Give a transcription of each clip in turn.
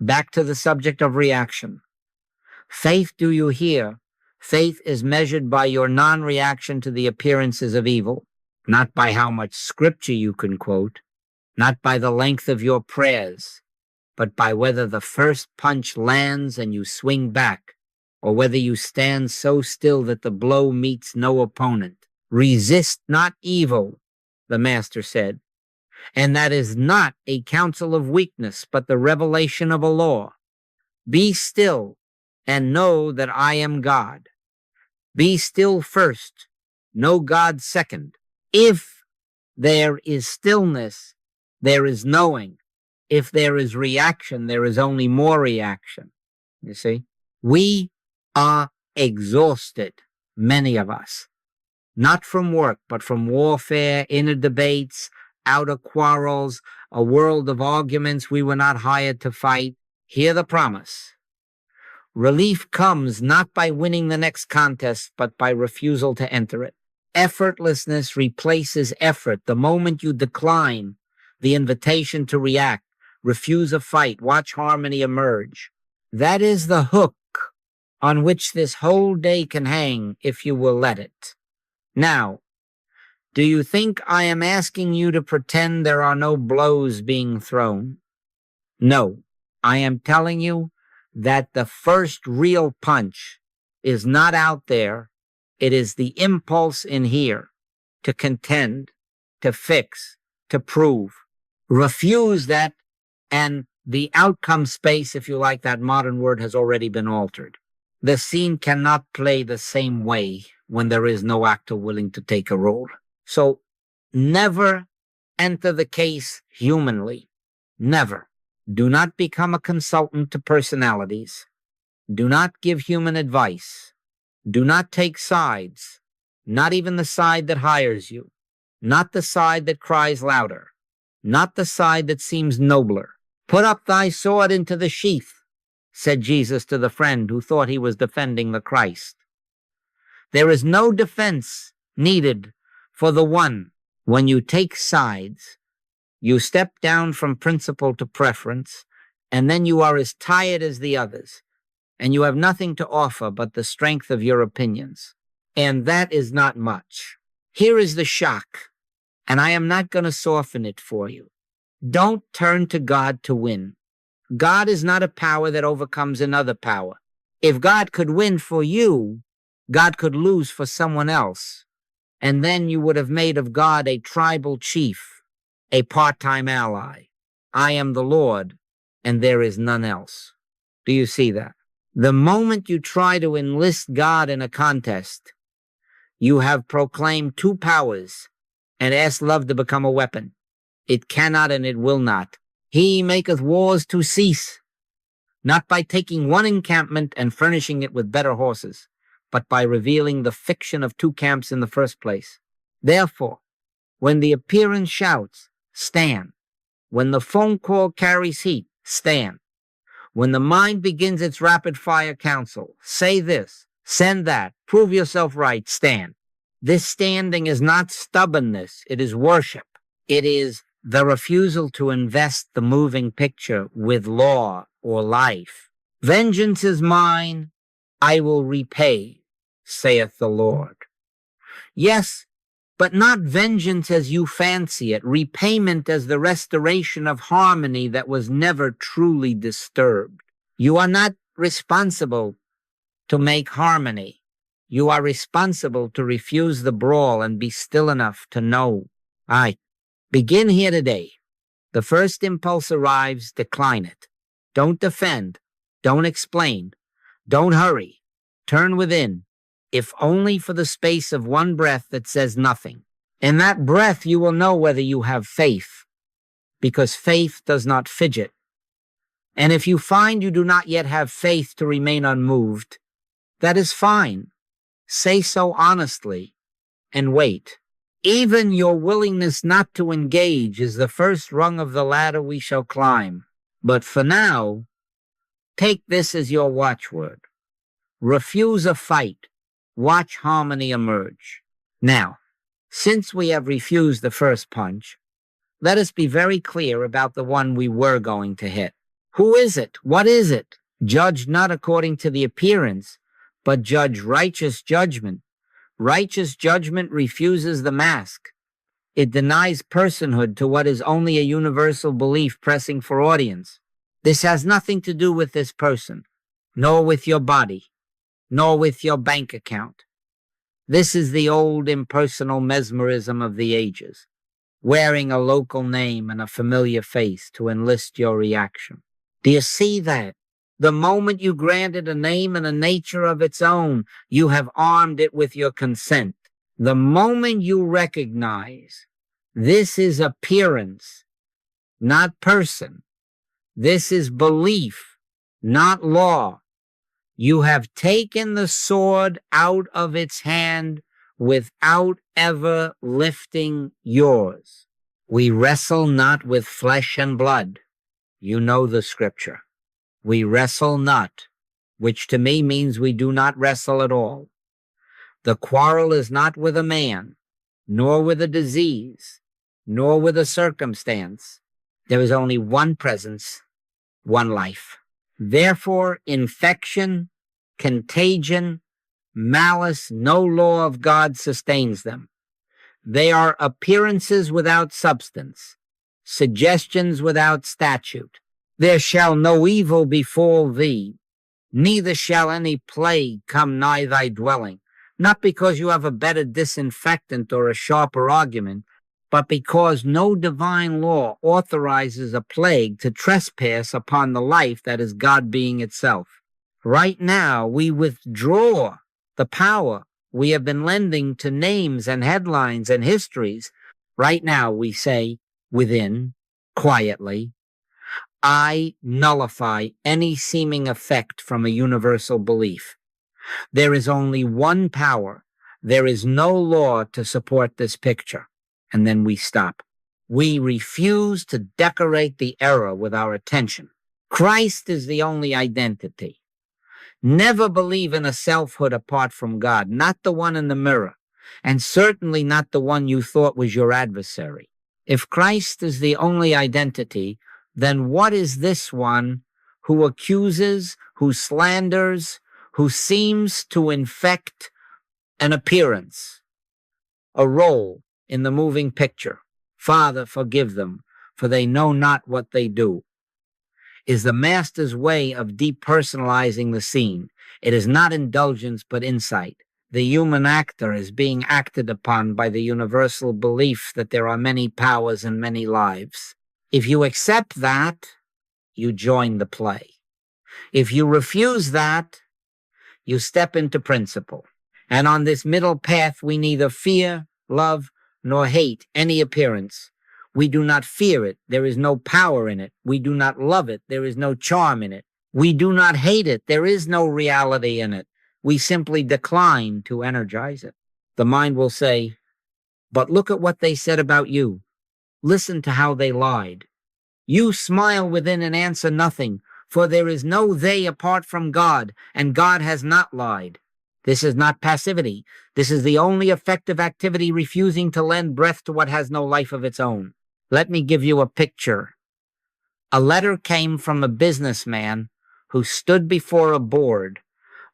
Back to the subject of reaction. Faith, do you hear? Faith is measured by your non-reaction to the appearances of evil, not by how much scripture you can quote, not by the length of your prayers, but by whether the first punch lands and you swing back, or whether you stand so still that the blow meets no opponent. Resist not evil, the Master said, and that is not a counsel of weakness, but the revelation of a law. Be still and know that I am God. Be still first, know God second. If there is stillness, there is knowing. If there is reaction, there is only more reaction. You see? We are exhausted, many of us, not from work, but from warfare, inner debates, outer quarrels, a world of arguments we were not hired to fight. Hear the promise. Relief comes not by winning the next contest, but by refusal to enter it. Effortlessness replaces effort. The moment you decline the invitation to react, refuse a fight, watch harmony emerge. That is the hook on which this whole day can hang if you will let it. Now, do you think I am asking you to pretend there are no blows being thrown? No, I am telling you that the first real punch is not out there. It is the impulse in here to contend, to fix, to prove. Refuse that, and the outcome space, if you like that modern word, has already been altered. The scene cannot play the same way when there is no actor willing to take a role. So never enter the case humanly. Never. Do not become a consultant to personalities. Do not give human advice. Do not take sides, not even the side that hires you, not the side that cries louder, not the side that seems nobler. Put up thy sword into the sheath, said Jesus to the friend who thought he was defending the Christ. There is no defense needed for the one. When you take sides, you step down from principle to preference, and then you are as tired as the others, and you have nothing to offer but the strength of your opinions. And that is not much. Here is the shock, and I am not going to soften it for you. Don't turn to God to win. God is not a power that overcomes another power. If God could win for you, God could lose for someone else. And then you would have made of God a tribal chief, a part-time ally. I am the Lord, and there is none else. Do you see that? The moment you try to enlist God in a contest, you have proclaimed two powers and asked love to become a weapon. It cannot and it will not. He maketh wars to cease, not by taking one encampment and furnishing it with better horses, but by revealing the fiction of two camps in the first place. Therefore, when the appearance shouts, stand. When the phone call carries heat, stand. When the mind begins its rapid-fire counsel, say this, send that, prove yourself right, stand. This standing is not stubbornness, it is worship. It is the refusal to invest the moving picture with law or life. Vengeance is mine, I will repay, saith the Lord. Yes, but not vengeance as you fancy it, repayment as the restoration of harmony that was never truly disturbed. You are not responsible to make harmony. You are responsible to refuse the brawl and be still enough to know. Begin here today. The first impulse arrives, decline it. Don't defend. Don't explain. Don't hurry. Turn within, if only for the space of one breath that says nothing. In that breath, you will know whether you have faith, because faith does not fidget. And if you find you do not yet have faith to remain unmoved, that is fine. Say so honestly and wait. Even your willingness not to engage is the first rung of the ladder we shall climb. But for now, take this as your watchword. Refuse a fight. Watch harmony emerge. Now, since we have refused the first punch, let us be very clear about the one we were going to hit. Who is it? What is it? Judge not according to the appearance, but judge righteous judgment. Righteous judgment refuses the mask. It denies personhood to what is only a universal belief pressing for audience. This has nothing to do with this person, nor with your body, nor with your bank account. This is the old impersonal mesmerism of the ages, wearing a local name and a familiar face to enlist your reaction. Do you see that? The moment you grant it a name and a nature of its own, you have armed it with your consent. The moment you recognize this is appearance, not person, this is belief, not law, you have taken the sword out of its hand without ever lifting yours. We wrestle not with flesh and blood. You know the scripture. We wrestle not, which to me means we do not wrestle at all. The quarrel is not with a man, nor with a disease, nor with a circumstance. There is only one presence, one life. Therefore, infection, contagion, malice, no law of God sustains them. They are appearances without substance, suggestions without statute. There shall no evil befall thee, neither shall any plague come nigh thy dwelling, not because you have a better disinfectant or a sharper argument, but because no divine law authorizes a plague to trespass upon the life that is God being itself. Right now, we withdraw the power we have been lending to names and headlines and histories. Right now, we say within, quietly, I nullify any seeming effect from a universal belief. There is only one power. There is no law to support this picture. And then we stop. We refuse to decorate the error with our attention. Christ is the only identity. Never believe in a selfhood apart from God, not the one in the mirror, and certainly not the one you thought was your adversary. If Christ is the only identity, then what is this one who accuses, who slanders, who seems to infect an appearance, a role in the moving picture? Father, forgive them, for they know not what they do. Is the master's way of depersonalizing the scene. It is not indulgence, but insight. The human actor is being acted upon by the universal belief that there are many powers and many lives. If you accept that, you join the play. If you refuse that, you step into principle. And on this middle path, we neither fear, love, nor hate any appearance. We do not fear it. There is no power in it. We do not love it. There is no charm in it. We do not hate it. There is no reality in it. We simply decline to energize it. The mind will say, but look at what they said about you. Listen to how they lied. You smile within and answer nothing, for there is no they apart from God, and God has not lied. This is not passivity. This is the only effective activity refusing to lend breath to what has no life of its own. Let me give you a picture. A letter came from a businessman who stood before a board,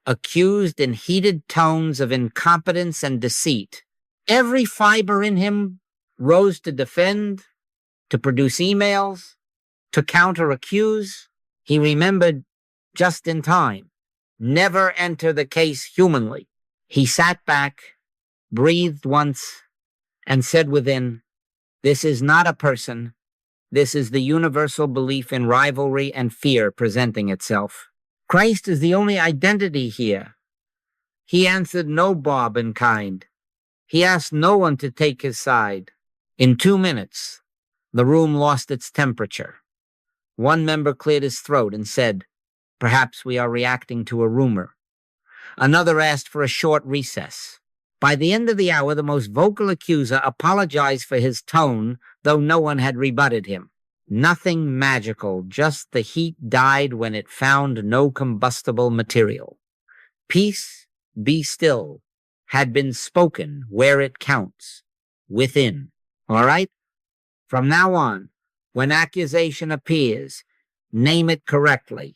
accused in heated tones of incompetence and deceit. Every fiber in him rose to defend, to produce emails, to counter-accuse. He remembered just in time. Never enter the case humanly. He sat back, breathed once, and said within, this is not a person. This is the universal belief in rivalry and fear presenting itself. Christ is the only identity here. He answered no bob in kind. He asked no one to take his side. In 2 minutes, the room lost its temperature. One member cleared his throat and said, perhaps we are reacting to a rumor. Another asked for a short recess. By the end of the hour, the most vocal accuser apologized for his tone, though no one had rebutted him. Nothing magical, just the heat died when it found no combustible material. Peace, be still, had been spoken where it counts, within. All right? From now on, when accusation appears, name it correctly.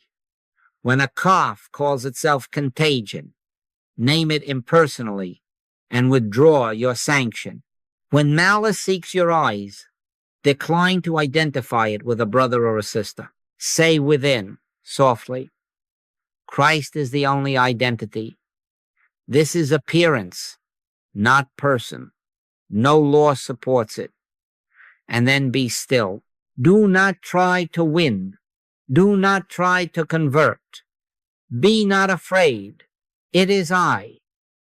When a cough calls itself contagion, name it impersonally and withdraw your sanction. When malice seeks your eyes, decline to identify it with a brother or a sister. Say within, softly, Christ is the only identity. This is appearance, not person. No law supports it. And then be still. Do not try to win. Do not try to convert. Be not afraid. It is I.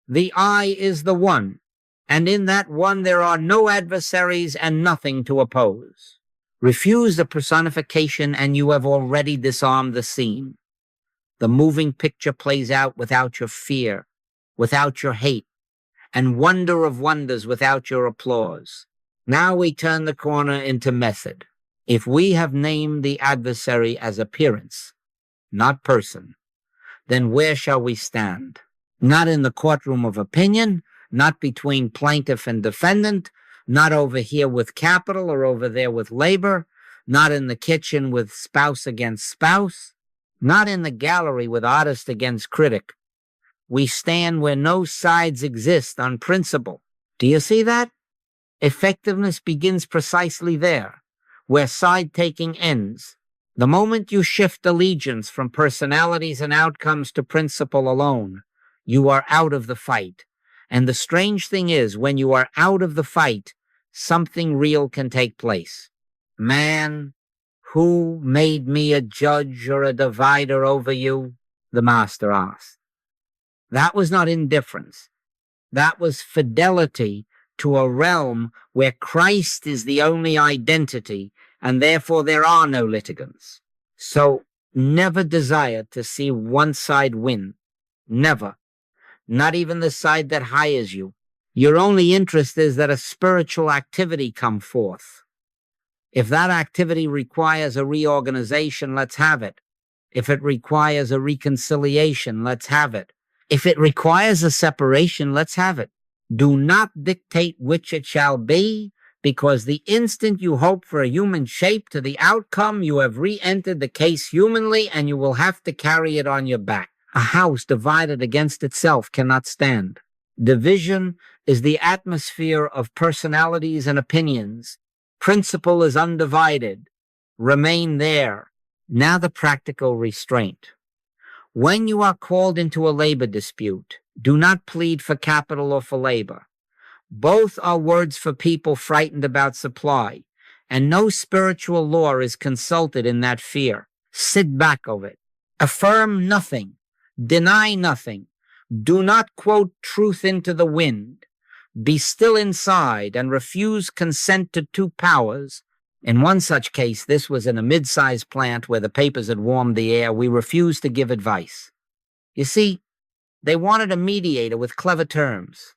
The I is the one. And in that one there are no adversaries and nothing to oppose. Refuse the personification and you have already disarmed the scene. The moving picture plays out without your fear, without your hate, and wonder of wonders without your applause. Now we turn the corner into method. If we have named the adversary as appearance, not person, then where shall we stand? Not in the courtroom of opinion, not between plaintiff and defendant, not over here with capital or over there with labor, not in the kitchen with spouse against spouse, not in the gallery with artist against critic. We stand where no sides exist on principle. Do you see that? Effectiveness begins precisely there, where side-taking ends. The moment you shift allegiance from personalities and outcomes to principle alone, you are out of the fight. And the strange thing is, when you are out of the fight, something real can take place. Man, who made me a judge or a divider over you? The master asked. That was not indifference. That was fidelity to a realm where Christ is the only identity, and therefore there are no litigants. So never desire to see one side win. Never. Not even the side that hires you. Your only interest is that a spiritual activity come forth. If that activity requires a reorganization, let's have it. If it requires a reconciliation, let's have it. If it requires a separation, let's have it. Do not dictate which it shall be, because the instant you hope for a human shape to the outcome, you have re-entered the case humanly, and you will have to carry it on your back. A house divided against itself cannot stand. Division is the atmosphere of personalities and opinions. Principle is undivided. Remain there. Now the practical restraint. When you are called into a labor dispute, do not plead for capital or for labor. Both are words for people frightened about supply, and no spiritual law is consulted in that fear. Sit back of it. Affirm nothing. Deny nothing. Do not quote truth into the wind. Be still inside and refuse consent to two powers. In one such case, this was in a mid-sized plant where the papers had warmed the air. We refused to give advice. You see, they wanted a mediator with clever terms.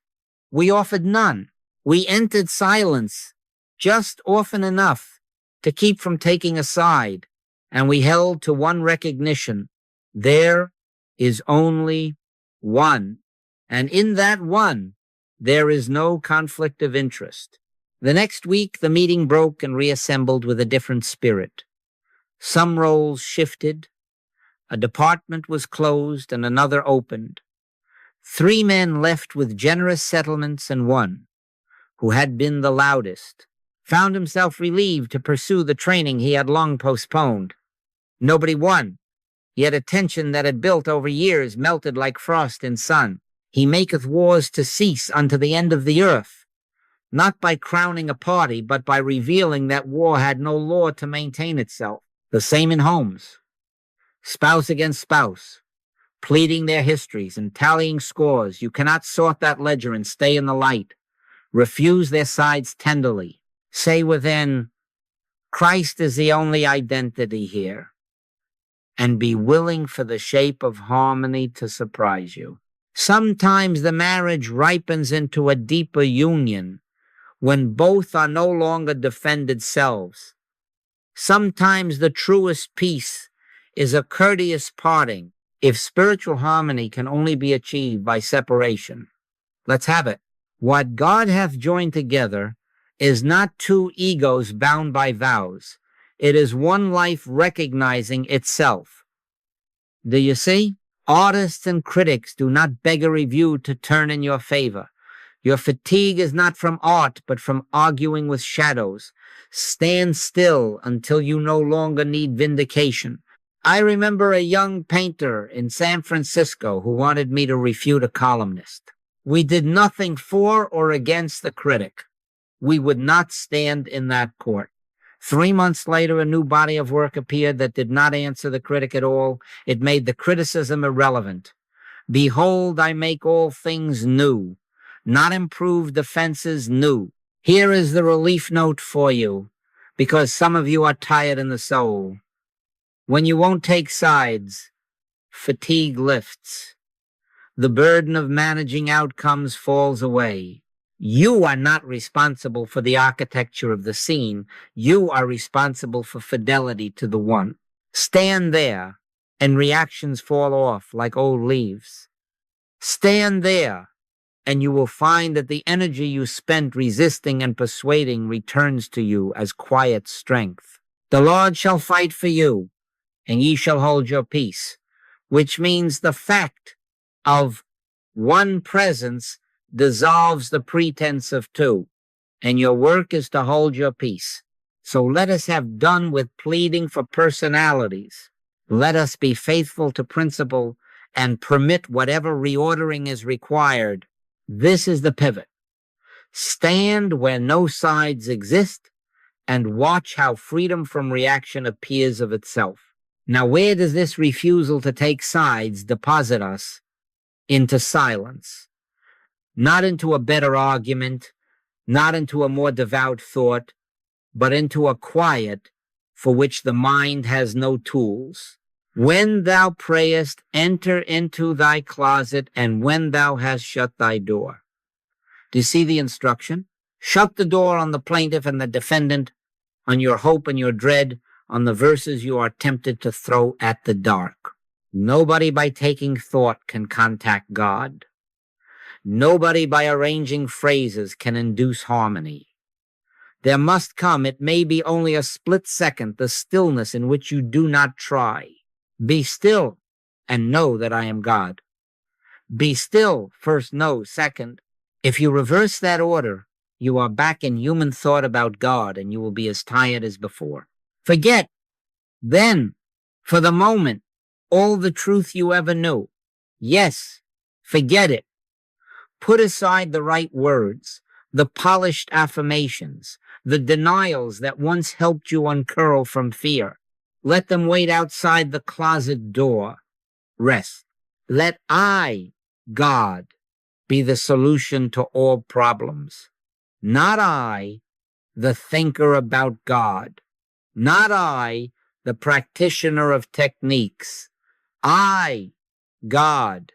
We offered none. We entered silence just often enough to keep from taking a side, and we held to one recognition. There is only one, and in that one, there is no conflict of interest. The next week, the meeting broke and reassembled with a different spirit. Some roles shifted. A department was closed and another opened. 3 men left with generous settlements, and one, who had been the loudest, found himself relieved to pursue the training he had long postponed. Nobody won, yet a tension that had built over years melted like frost in sun. He maketh wars to cease unto the end of the earth, not by crowning a party, but by revealing that war had no law to maintain itself. The same in homes. Spouse against spouse, pleading their histories and tallying scores. You cannot sort that ledger and stay in the light. Refuse their sides tenderly. Say within, Christ is the only identity here. And be willing for the shape of harmony to surprise you. Sometimes the marriage ripens into a deeper union when both are no longer defended selves. Sometimes the truest peace is a courteous parting. If spiritual harmony can only be achieved by separation, let's have it. What God hath joined together is not two egos bound by vows. It is one life recognizing itself. Do you see? Artists and critics do not beg a review to turn in your favor. Your fatigue is not from art, but from arguing with shadows. Stand still until you no longer need vindication. I remember a young painter in San Francisco who wanted me to refute a columnist. We did nothing for or against the critic. We would not stand in that court. 3 months later, a new body of work appeared that did not answer the critic at all. It made the criticism irrelevant. Behold, I make all things new, not improved offenses new. Here is the relief note for you, because some of you are tired in the soul. When you won't take sides, fatigue lifts. The burden of managing outcomes falls away. You are not responsible for the architecture of the scene. You are responsible for fidelity to the one. Stand there, and reactions fall off like old leaves. Stand there, and you will find that the energy you spent resisting and persuading returns to you as quiet strength. The Lord shall fight for you, and ye shall hold your peace, which means the fact of one presence dissolves the pretense of two, and your work is to hold your peace. So let us have done with pleading for personalities. Let us be faithful to principle and permit whatever reordering is required. This is the pivot. Stand where no sides exist and watch how freedom from reaction appears of itself. Now, where does this refusal to take sides deposit us? Into silence. Not into a better argument, not into a more devout thought, but into a quiet for which the mind has no tools. When thou prayest, enter into thy closet, and when thou hast shut thy door. Do you see the instruction? Shut the door on the plaintiff and the defendant, on your hope and your dread, on the verses you are tempted to throw at the dark. Nobody by taking thought can contact God. Nobody by arranging phrases can induce harmony. There must come, it may be only a split second, the stillness in which you do not try. Be still and know that I am God. Be still, first know, second. If you reverse that order, you are back in human thought about God, and you will be as tired as before. Forget, then, for the moment, all the truth you ever knew. Yes, forget it. Put aside the right words, the polished affirmations, the denials that once helped you uncurl from fear. Let them wait outside the closet door. Rest. Let I, God, be the solution to all problems. Not I, the thinker about God. Not I, the practitioner of techniques. I, God.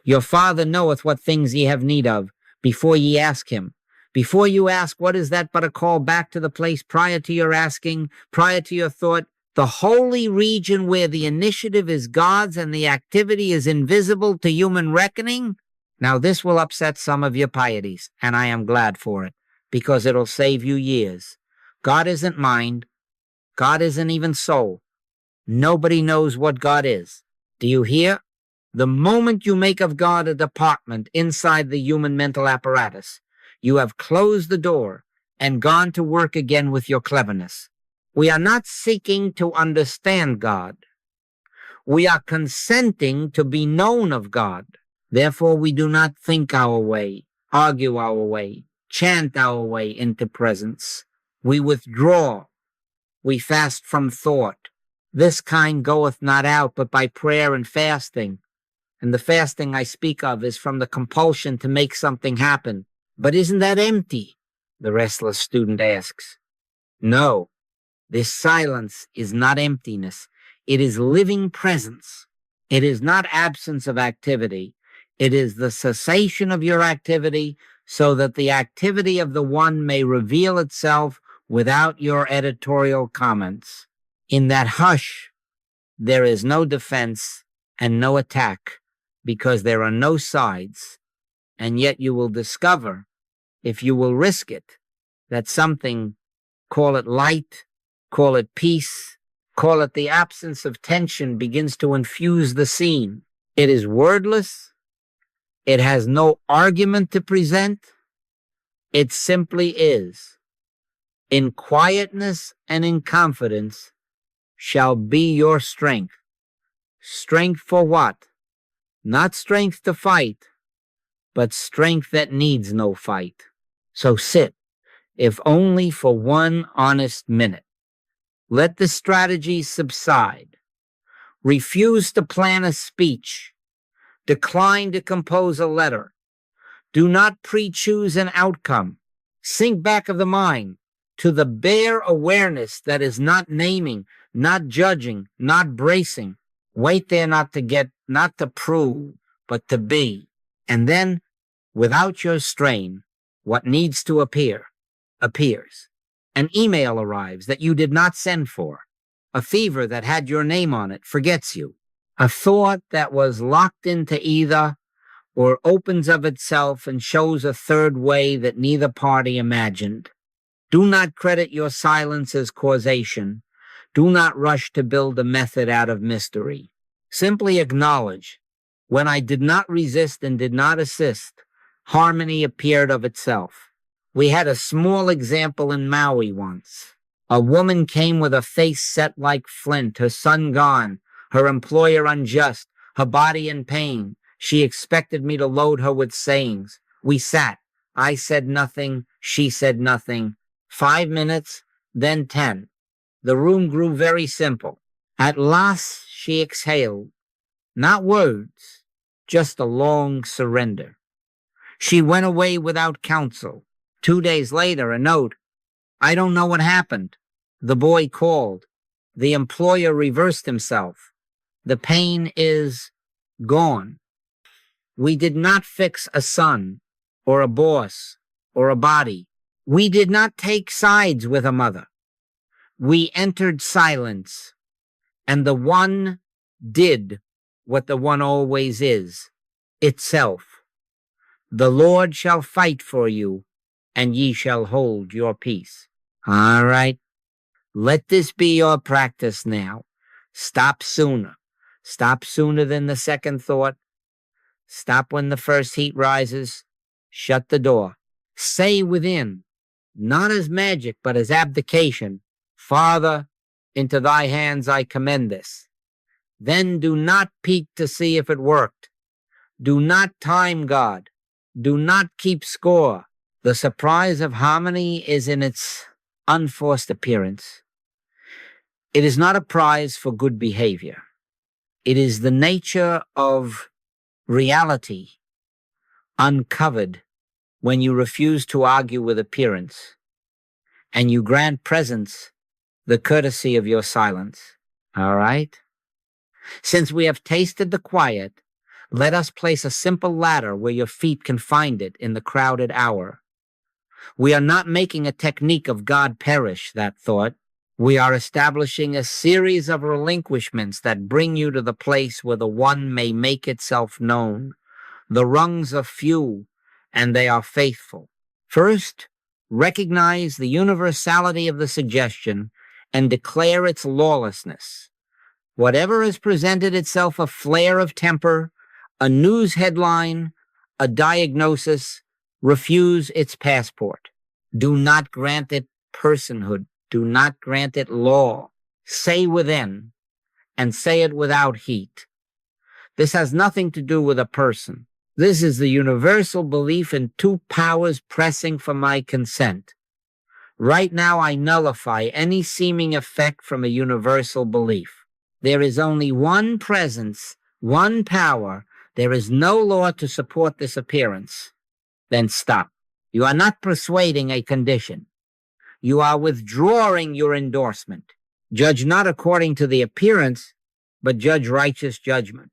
Your Father knoweth what things ye have need of, before ye ask him. Before you ask, what is that but a call back to the place prior to your asking, prior to your thought, the holy region where the initiative is God's and the activity is invisible to human reckoning? Now this will upset some of your pieties, and I am glad for it, because it'll save you years. God isn't mind. God isn't even soul. Nobody knows what God is. Do you hear? The moment you make of God a department inside the human mental apparatus, you have closed the door and gone to work again with your cleverness. We are not seeking to understand God. We are consenting to be known of God. Therefore, we do not think our way, argue our way, chant our way into presence. We withdraw. We fast from thought. This kind goeth not out but by prayer and fasting. And the fasting I speak of is from the compulsion to make something happen. But isn't that empty? The restless student asks. No, this silence is not emptiness. It is living presence. It is not absence of activity. It is the cessation of your activity so that the activity of the one may reveal itself without your editorial comments. In that hush, there is no defense and no attack because there are no sides, and yet you will discover, if you will risk it, that something, call it light, call it peace, call it the absence of tension, begins to infuse the scene. It is wordless. It has no argument to present. It simply is. In quietness and in confidence shall be your strength. Strength for what? Not strength to fight, but strength that needs no fight. So sit, if only for one honest minute. Let the strategy subside. Refuse to plan a speech. Decline to compose a letter. Do not pre-choose an outcome. Sink back of the mind to the bare awareness that is not naming, not judging, not bracing. Wait there not to prove, but to be. And then, without your strain, what needs to appear, appears. An email arrives that you did not send for. A fever that had your name on it forgets you. A thought that was locked into either or opens of itself and shows a third way that neither party imagined. Do not credit your silence as causation. Do not rush to build a method out of mystery. Simply acknowledge, when I did not resist and did not assist, harmony appeared of itself. We had a small example in Maui once. A woman came with a face set like flint, her son gone, her employer unjust, her body in pain. She expected me to load her with sayings. We sat. I said nothing. She said nothing. 5 minutes, then 10. The room grew very simple. At last she exhaled. Not words, just a long surrender. She went away without counsel. 2 days later, a note. I don't know what happened. The boy called. The employer reversed himself. The pain is gone. We did not fix a son or a boss or a body. We did not take sides with a mother. We entered silence, and the one did what the one always is, itself. The Lord shall fight for you, and ye shall hold your peace. All right. Let this be your practice now. Stop sooner. Stop sooner than the second thought. Stop when the first heat rises. Shut the door. Say within, not as magic, but as abdication, Father, into thy hands I commend this. Then do not peek to see if it worked. Do not time God. Do not keep score. The surprise of harmony is in its unforced appearance. It is not a prize for good behavior. It is the nature of reality uncovered when you refuse to argue with appearance and you grant presence the courtesy of your silence. All right? Since we have tasted the quiet, let us place a simple ladder where your feet can find it in the crowded hour. We are not making a technique of God perish, that thought. We are establishing a series of relinquishments that bring you to the place where the one may make itself known. The rungs are few, and they are faithful. First, recognize the universality of the suggestion and declare its lawlessness. Whatever has presented itself a flare of temper, a news headline, a diagnosis, refuse its passport. Do not grant it personhood. Do not grant it law. Say within, and say it without heat. This has nothing to do with a person. This is the universal belief in two powers pressing for my consent. Right now, I nullify any seeming effect from a universal belief. There is only one presence, one power. There is no law to support this appearance. Then stop. You are not persuading a condition. You are withdrawing your endorsement. Judge not according to the appearance, but judge righteous judgment.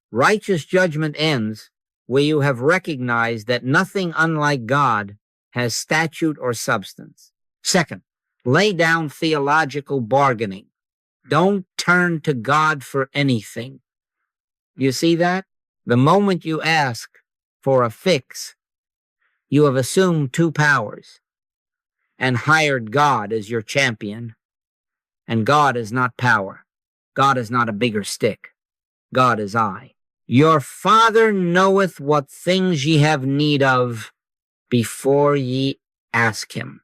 Righteous judgment ends where you have recognized that nothing unlike God has statute or substance. Second, lay down theological bargaining. Don't turn to God for anything. You see that? The moment you ask for a fix, you have assumed two powers and hired God as your champion. And God is not power. God is not a bigger stick. God is I. Your Father knoweth what things ye have need of before ye ask him.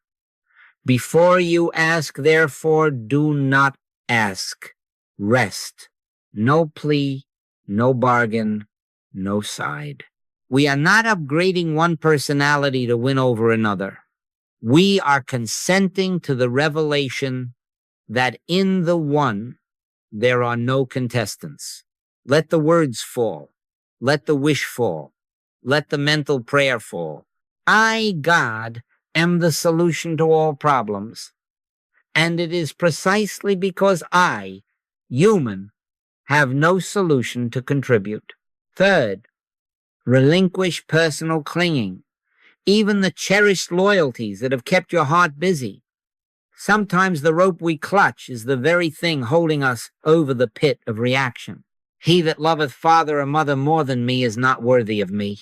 Before you ask, therefore, do not ask. Rest. No plea, no bargain, no side. We are not upgrading one personality to win over another. We are consenting to the revelation that in the one there are no contestants. Let the words fall. Let the wish fall. Let the mental prayer fall. I, God, am the solution to all problems. And it is precisely because I, human, have no solution to contribute. Third, relinquish personal clinging, even the cherished loyalties that have kept your heart busy. Sometimes the rope we clutch is the very thing holding us over the pit of reaction. He that loveth father or mother more than me is not worthy of me.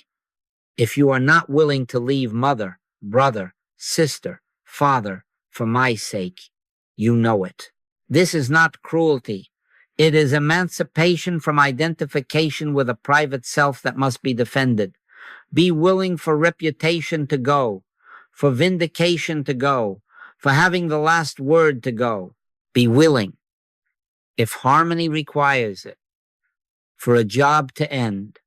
If you are not willing to leave mother, brother, sister, father, for my sake, you know it. This is not cruelty. It is emancipation from identification with a private self that must be defended. Be willing for reputation to go, for vindication to go, for having the last word to go. Be willing, if harmony requires it, for a job to end,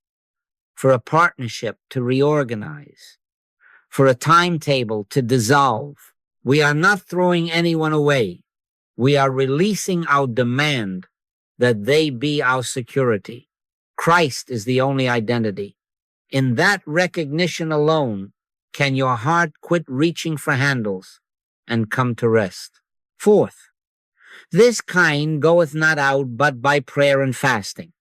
for a partnership to reorganize, for a timetable to dissolve. We are not throwing anyone away. We are releasing our demand that they be our security. Christ is the only identity. In that recognition alone can your heart quit reaching for handles and come to rest. Fourth, this kind goeth not out but by prayer and fasting.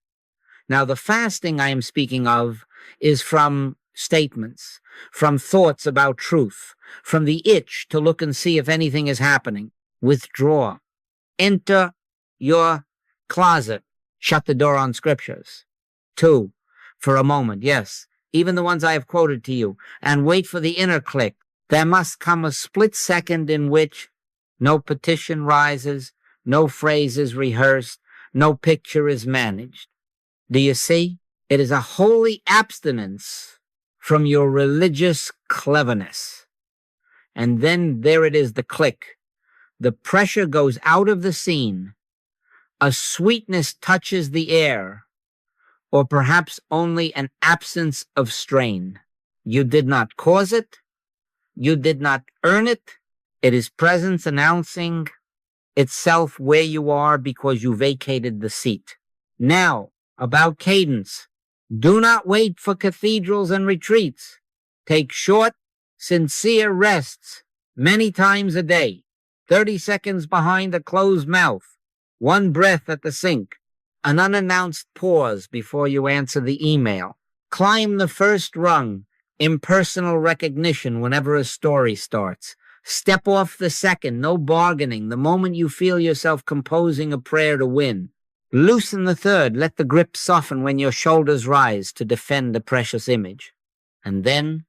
Now, the fasting I am speaking of is from statements, from thoughts about truth, from the itch to look and see if anything is happening. Withdraw. Enter your closet. Shut the door on scriptures. 2, for a moment, yes, even the ones I have quoted to you, and wait for the inner click. There must come a split second in which no petition rises, no phrase is rehearsed, no picture is managed. Do you see? It is a holy abstinence from your religious cleverness. And then there it is, the click. The pressure goes out of the scene. A sweetness touches the air, or perhaps only an absence of strain. You did not cause it. You did not earn it. It is presence announcing itself where you are because you vacated the seat. Now, about cadence. Do not wait for cathedrals and retreats. Take short, sincere rests many times a day. 30 seconds behind a closed mouth. 1 breath at the sink. An unannounced pause before you answer the email. Climb the first rung. Impersonal recognition whenever a story starts. Step off the second. No bargaining. The moment you feel yourself composing a prayer to win. Loosen the third. Let the grip soften when your shoulders rise to defend a precious image. And then,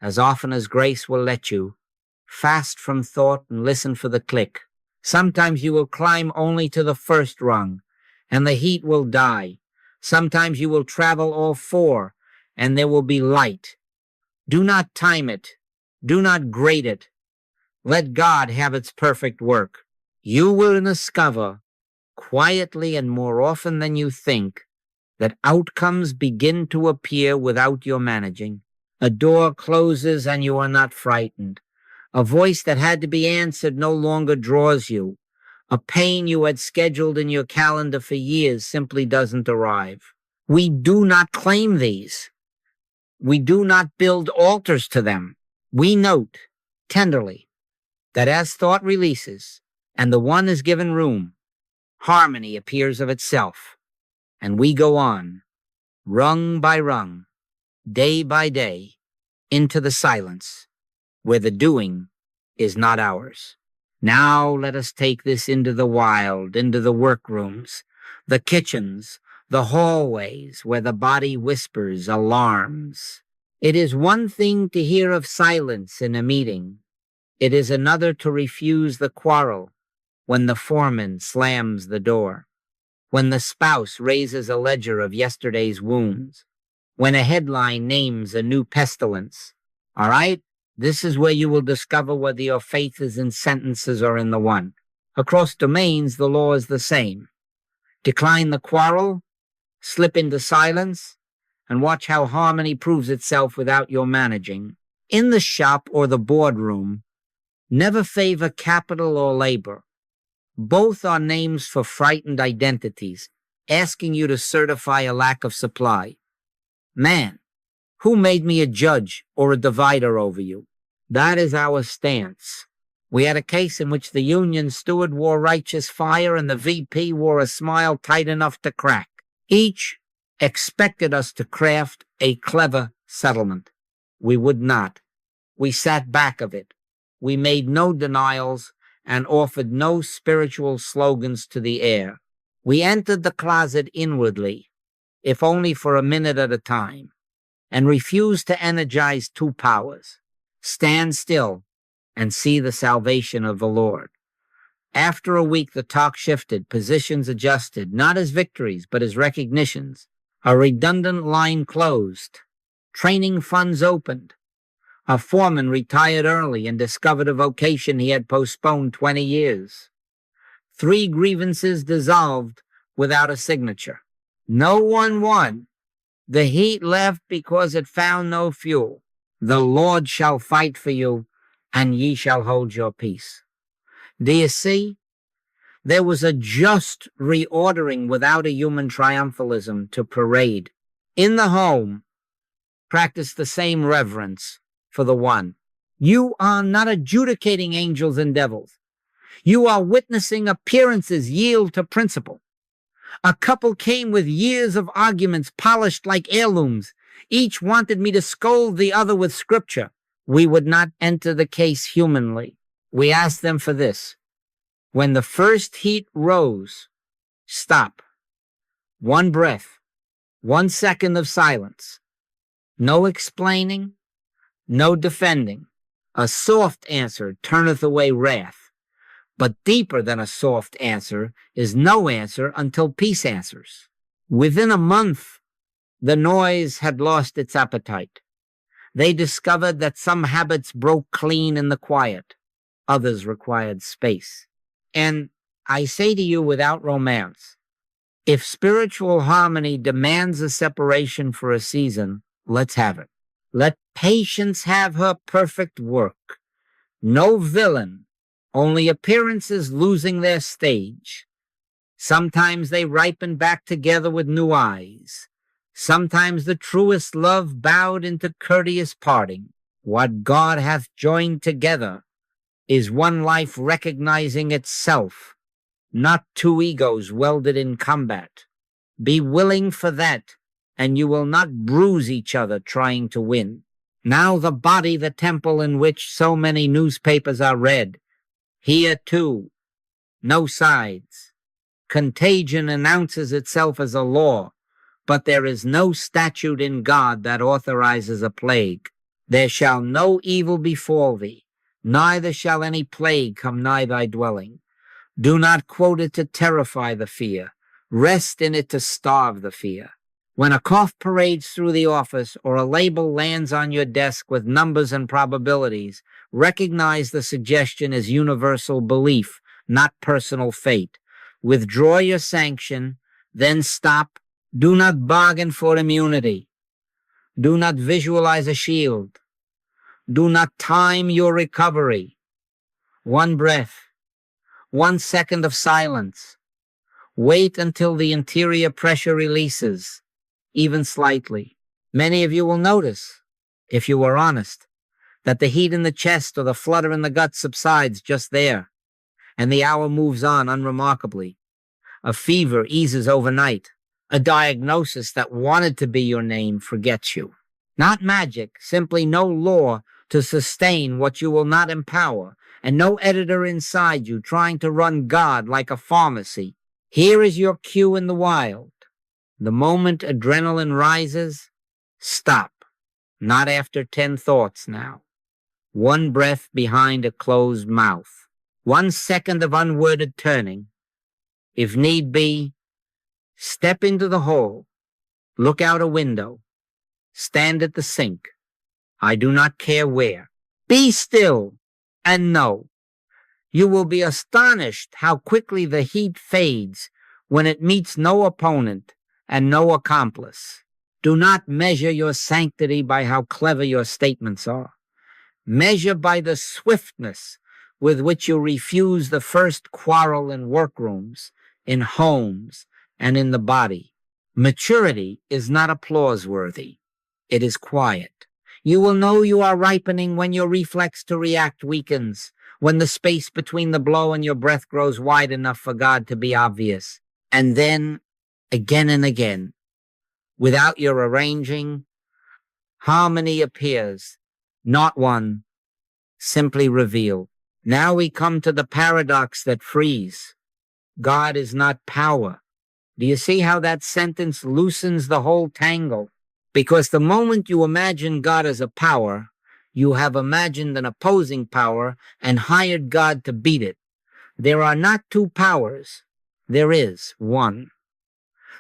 as often as grace will let you, fast from thought and listen for the click. Sometimes you will climb only to the first rung, and the heat will die. Sometimes you will travel all 4, and there will be light. Do not time it. Do not grade it. Let God have its perfect work. You will discover, quietly and more often than you think, that outcomes begin to appear without your managing. A door closes and you are not frightened. A voice that had to be answered no longer draws you. A pain you had scheduled in your calendar for years simply doesn't arrive. We do not claim these. We do not build altars to them. We note, tenderly, that as thought releases and the one is given room, harmony appears of itself, and we go on, rung by rung, day by day, into the silence, where the doing is not ours. Now let us take this into the wild, into the workrooms, the kitchens, the hallways, where the body whispers alarms. It is one thing to hear of silence in a meeting. It is another to refuse the quarrel when the foreman slams the door, when the spouse raises a ledger of yesterday's wounds, when a headline names a new pestilence. All right? This is where you will discover whether your faith is in sentences or in the one. Across domains, the law is the same. Decline the quarrel, slip into silence, and watch how harmony proves itself without your managing. In the shop or the boardroom, never favor capital or labor. Both are names for frightened identities, asking you to certify a lack of supply. Man, who made me a judge or a divider over you? That is our stance. We had a case in which the union steward wore righteous fire and the VP wore a smile tight enough to crack. Each expected us to craft a clever settlement. We would not. We sat back of it. We made no denials and offered no spiritual slogans to the air. We entered the closet inwardly, if only for a minute at a time, and refused to energize two powers. Stand still and see the salvation of the Lord. After a week, the talk shifted, positions adjusted, not as victories, but as recognitions. A redundant line closed. Training funds opened. A foreman retired early and discovered a vocation he had postponed 20 years. 3 grievances dissolved without a signature. No one won. The heat left because it found no fuel. The Lord shall fight for you, and ye shall hold your peace. Do you see? There was a just reordering without a human triumphalism to parade. In the home, practice the same reverence for the one. You are not adjudicating angels and devils. You are witnessing appearances yield to principle. A couple came with years of arguments polished like heirlooms. Each wanted me to scold the other with scripture. We would not enter the case humanly. We asked them for this. When the first heat rose, stop. 1 breath, 1 second of silence. No explaining, no defending. A soft answer turneth away wrath. But deeper than a soft answer is no answer until peace answers. Within a month, the noise had lost its appetite. They discovered that some habits broke clean in the quiet. Others required space. And I say to you without romance, if spiritual harmony demands a separation for a season, let's have it. Let patience have her perfect work. No villain, only appearances losing their stage. Sometimes they ripen back together with new eyes. Sometimes the truest love bowed into courteous parting. What God hath joined together is one life recognizing itself, not 2 egos welded in combat. Be willing for that, and you will not bruise each other trying to win. Now the body, the temple in which so many newspapers are read. Here too, no sides. Contagion announces itself as a law, but there is no statute in God that authorizes a plague. There shall no evil befall thee, neither shall any plague come nigh thy dwelling. Do not quote it to terrify the fear. Rest in it to starve the fear. When a cough parades through the office or a label lands on your desk with numbers and probabilities, recognize the suggestion as universal belief, not personal fate. Withdraw your sanction, then stop. Do not bargain for immunity. Do not visualize a shield. Do not time your recovery. 1 breath, 1 second of silence. Wait until the interior pressure releases, even slightly. Many of you will notice, if you are honest, that the heat in the chest or the flutter in the gut subsides just there, and the hour moves on unremarkably. A fever eases overnight. A diagnosis that wanted to be your name forgets you. Not magic, simply no law to sustain what you will not empower, and no editor inside you trying to run God like a pharmacy. Here is your cue in the wild. The moment adrenaline rises, stop. Not after 10 thoughts now. 1 breath behind a closed mouth. 1 second of unworded turning. If need be, step into the hall, look out a window, stand at the sink. I do not care where. Be still and know. You will be astonished how quickly the heat fades when it meets no opponent and no accomplice. Do not measure your sanctity by how clever your statements are. Measure by the swiftness with which you refuse the first quarrel in workrooms, in homes, and in the body. Maturity is not applause-worthy. It is quiet. You will know you are ripening when your reflex to react weakens, when the space between the blow and your breath grows wide enough for God to be obvious. And then, again and again, without your arranging, harmony appears, not one, simply revealed. Now we come to the paradox that frees. God is not power. Do you see how that sentence loosens the whole tangle? Because the moment you imagine God as a power, you have imagined an opposing power and hired God to beat it. There are not two powers. There is one.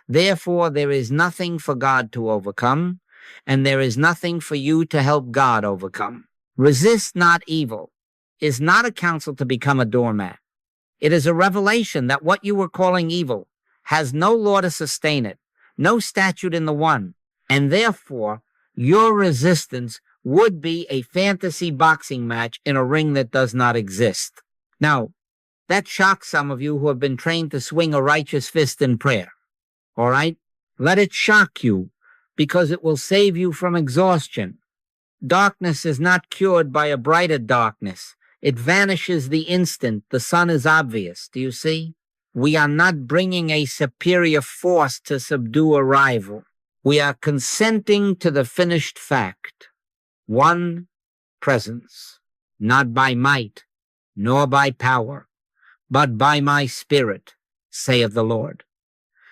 Therefore, there is nothing for God to overcome, and there is nothing for you to help God overcome. Resist not evil is not a counsel to become a doormat. It is a revelation that what you were calling evil has no law to sustain it, no statute in the one, and therefore your resistance would be a fantasy boxing match in a ring that does not exist. Now, that shocks some of you who have been trained to swing a righteous fist in prayer. All right? Let it shock you, because it will save you from exhaustion. Darkness is not cured by a brighter darkness. It vanishes the instant the sun is obvious. Do you see? We are not bringing a superior force to subdue a rival. We are consenting to the finished fact. One presence, not by might, nor by power, but by my spirit, saith the Lord.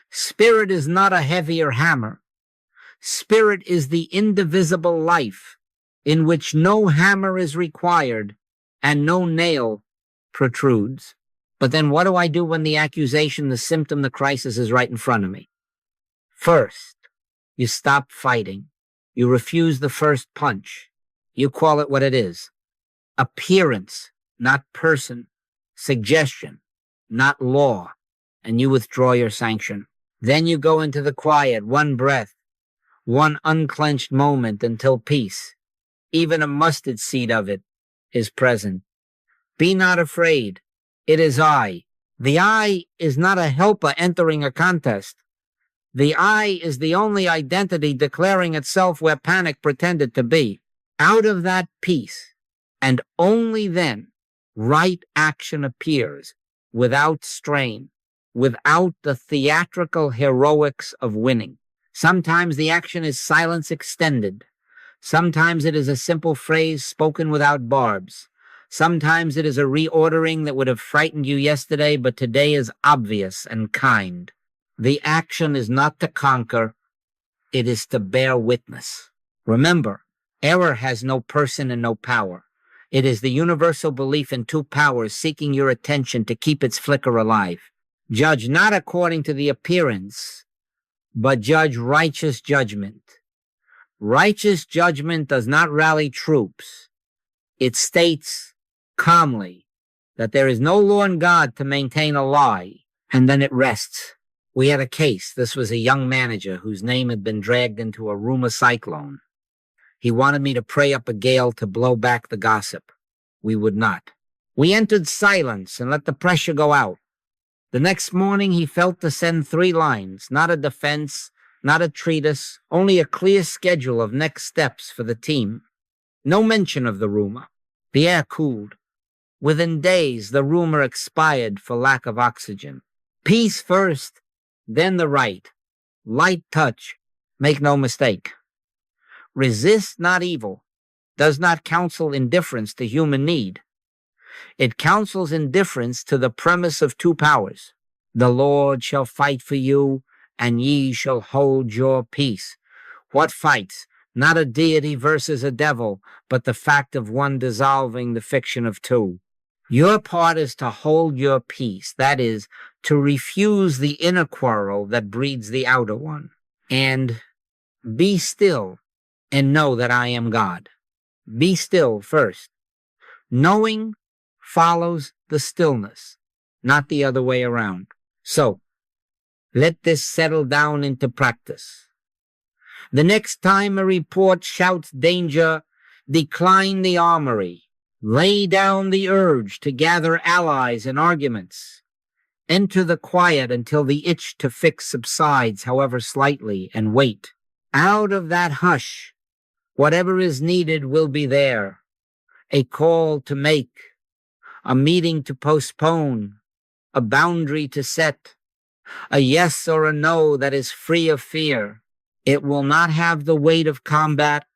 Spirit is not a heavier hammer. Spirit is the indivisible life in which no hammer is required and no nail protrudes. But then what do I do when the accusation, the symptom, the crisis is right in front of me? First, you stop fighting. You refuse the first punch. You call it what it is. Appearance, not person. Suggestion, not law. And you withdraw your sanction. Then you go into the quiet, one breath, one unclenched moment until peace, even a mustard seed of it, is present. Be not afraid. It is I. The I is not a helper entering a contest. The I is the only identity declaring itself where panic pretended to be. Out of that peace, and only then, right action appears, without strain, without the theatrical heroics of winning. Sometimes the action is silence extended. Sometimes it is a simple phrase spoken without barbs. Sometimes it is a reordering that would have frightened you yesterday, but today is obvious and kind. The action is not to conquer, it is to bear witness. Remember, error has no person and no power. It is the universal belief in two powers seeking your attention to keep its flicker alive. Judge not according to the appearance, but judge righteous judgment. Righteous judgment does not rally troops. It states calmly that there is no law in God to maintain a lie, and then it rests. We had a case. This was a young manager whose name had been dragged into a rumor cyclone. He wanted me to pray up a gale to blow back the gossip. We would not. We entered silence and let the pressure go out. The next morning he felt to send 3 lines, not a defense, not a treatise, only a clear schedule of next steps for the team. No mention of the rumor. The air cooled. Within days, the rumor expired for lack of oxygen. Peace first, then the right. Light touch. Make no mistake. Resist not evil. Does not counsel indifference to human need. It counsels indifference to the premise of two powers. The Lord shall fight for you, and ye shall hold your peace. What fights? Not a deity versus a devil, but the fact of one dissolving the fiction of two. Your part is to hold your peace. That is, to refuse the inner quarrel that breeds the outer one. And be still and know that I am God. Be still first. Knowing follows the stillness, not the other way around. So, let this settle down into practice. The next time a report shouts danger, decline the armory. Lay down the urge to gather allies in arguments. Enter the quiet until the itch to fix subsides, however slightly, and wait. Out of that hush, whatever is needed will be there. A call to make, a meeting to postpone, a boundary to set, a yes or a no that is free of fear. It will not have the weight of combat.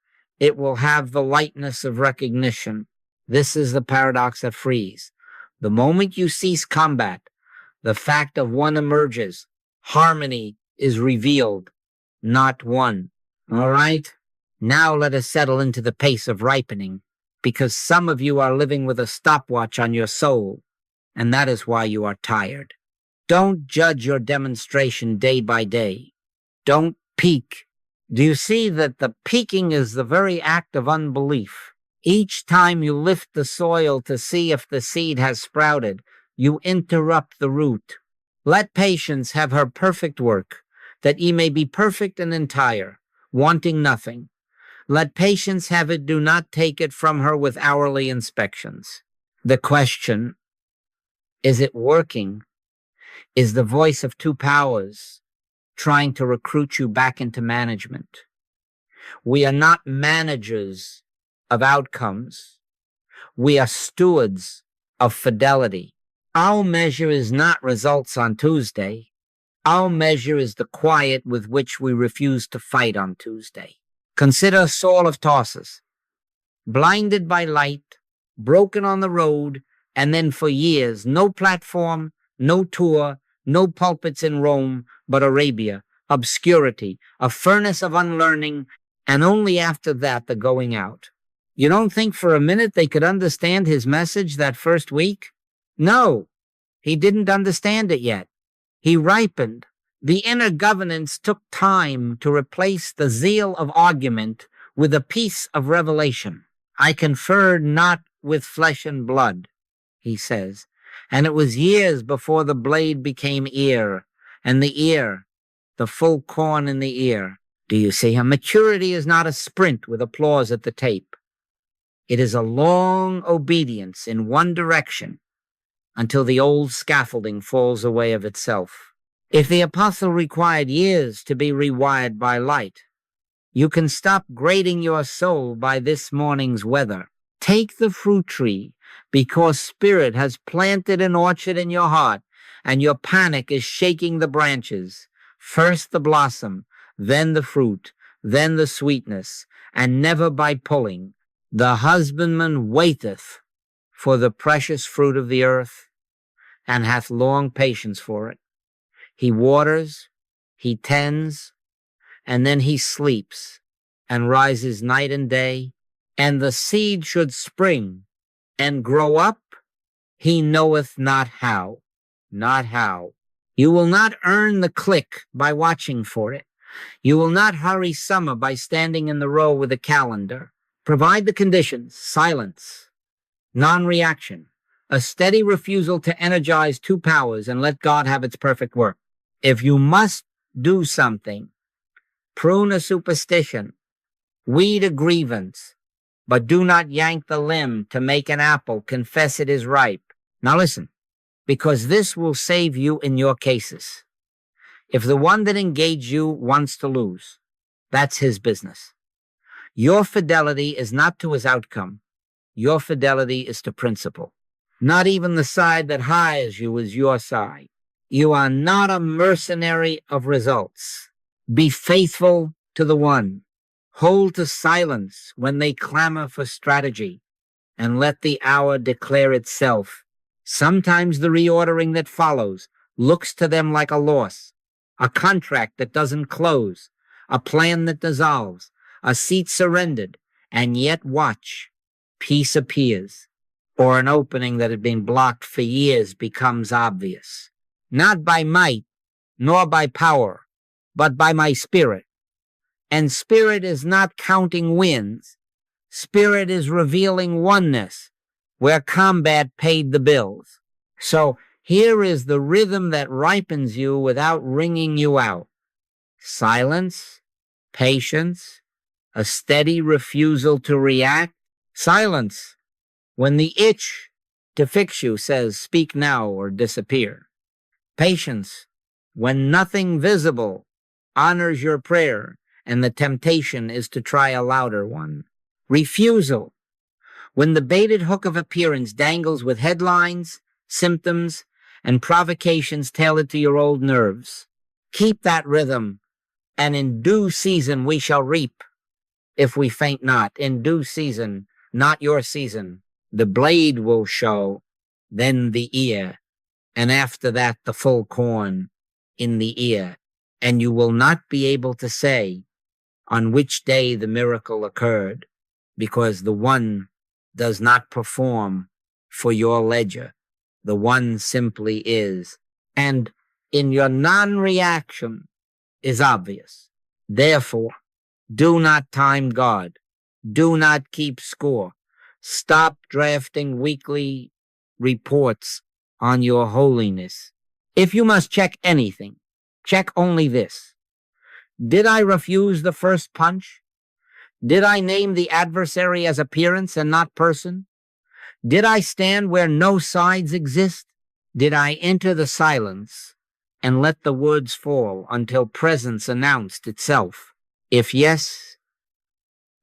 It will have the lightness of recognition. This is the paradox that frees. The moment you cease combat, the fact of one emerges. Harmony is revealed, not one. All right? Now let us settle into the pace of ripening, because some of you are living with a stopwatch on your soul, and that is why you are tired. Don't judge your demonstration day by day. Don't peak. Do you see that the peaking is the very act of unbelief? Each time you lift the soil to see if the seed has sprouted, you interrupt the root. Let patience have her perfect work, that ye may be perfect and entire, wanting nothing. Let patience have it, do not take it from her with hourly inspections. The question, is it working, is the voice of two powers trying to recruit you back into management. We are not managers of outcomes. We are stewards of fidelity. Our measure is not results on Tuesday. Our measure is the quiet with which we refuse to fight on Tuesday. Consider Saul of Tarsus, blinded by light, broken on the road, and then for years, no platform, no tour, no pulpits in Rome, but Arabia, obscurity, a furnace of unlearning, and only after that the going out. You don't think for a minute they could understand his message that first week? No, he didn't understand it yet. He ripened. The inner governance took time to replace the zeal of argument with a peace of revelation. I conferred not with flesh and blood, he says, and it was years before the blade became ear, and the ear, the full corn in the ear. Do you see how maturity is not a sprint with applause at the tape? It is a long obedience in one direction until the old scaffolding falls away of itself. If the apostle required years to be rewired by light, you can stop grading your soul by this morning's weather. Take the fruit tree, because Spirit has planted an orchard in your heart, and your panic is shaking the branches. First the blossom, then the fruit, then the sweetness, and never by pulling. The husbandman waiteth for the precious fruit of the earth, and hath long patience for it. He waters, he tends, and then he sleeps, and rises night and day, and the seed should spring and grow up, he knoweth not how. Not how. You will not earn the click by watching for it. You will not hurry summer by standing in the row with a calendar. Provide the conditions: silence, non-reaction, a steady refusal to energize two powers and let God have its perfect work. If you must do something, prune a superstition, weed a grievance, but do not yank the limb to make an apple, confess it is ripe. Now listen, because this will save you in your cases. If the one that engaged you wants to lose, that's his business. Your fidelity is not to his outcome. Your fidelity is to principle. Not even the side that hires you is your side. You are not a mercenary of results. Be faithful to the one. Hold to silence when they clamor for strategy, and let the hour declare itself. Sometimes the reordering that follows looks to them like a loss, a contract that doesn't close, a plan that dissolves, a seat surrendered, and yet watch. Peace appears. or an opening that had been blocked for years becomes obvious. Not by might, nor by power, but by my spirit. And spirit is not counting wins. Spirit is revealing oneness, where combat paid the bills. So here is the rhythm that ripens you without wringing you out. Silence, patience, a steady refusal to react. Silence, when the itch to fix you says speak now or disappear. Patience, when nothing visible honors your prayer and the temptation is to try a louder one. Refusal, when the baited hook of appearance dangles with headlines, symptoms, and provocations tailored to your old nerves. Keep that rhythm, and in due season we shall reap, if we faint not. In due season, not your season. The blade will show, then the ear, and after that the full corn in the ear. And you will not be able to say on which day the miracle occurred, because the one does not perform for your ledger. The one simply is. And in your non-reaction is obvious. Therefore, do not time God. Do not keep score. Stop drafting weekly reports on your holiness. If you must check anything, check only this. Did I refuse the first punch? Did I name the adversary as appearance and not person? Did I stand where no sides exist? Did I enter the silence and let the words fall until presence announced itself? If yes,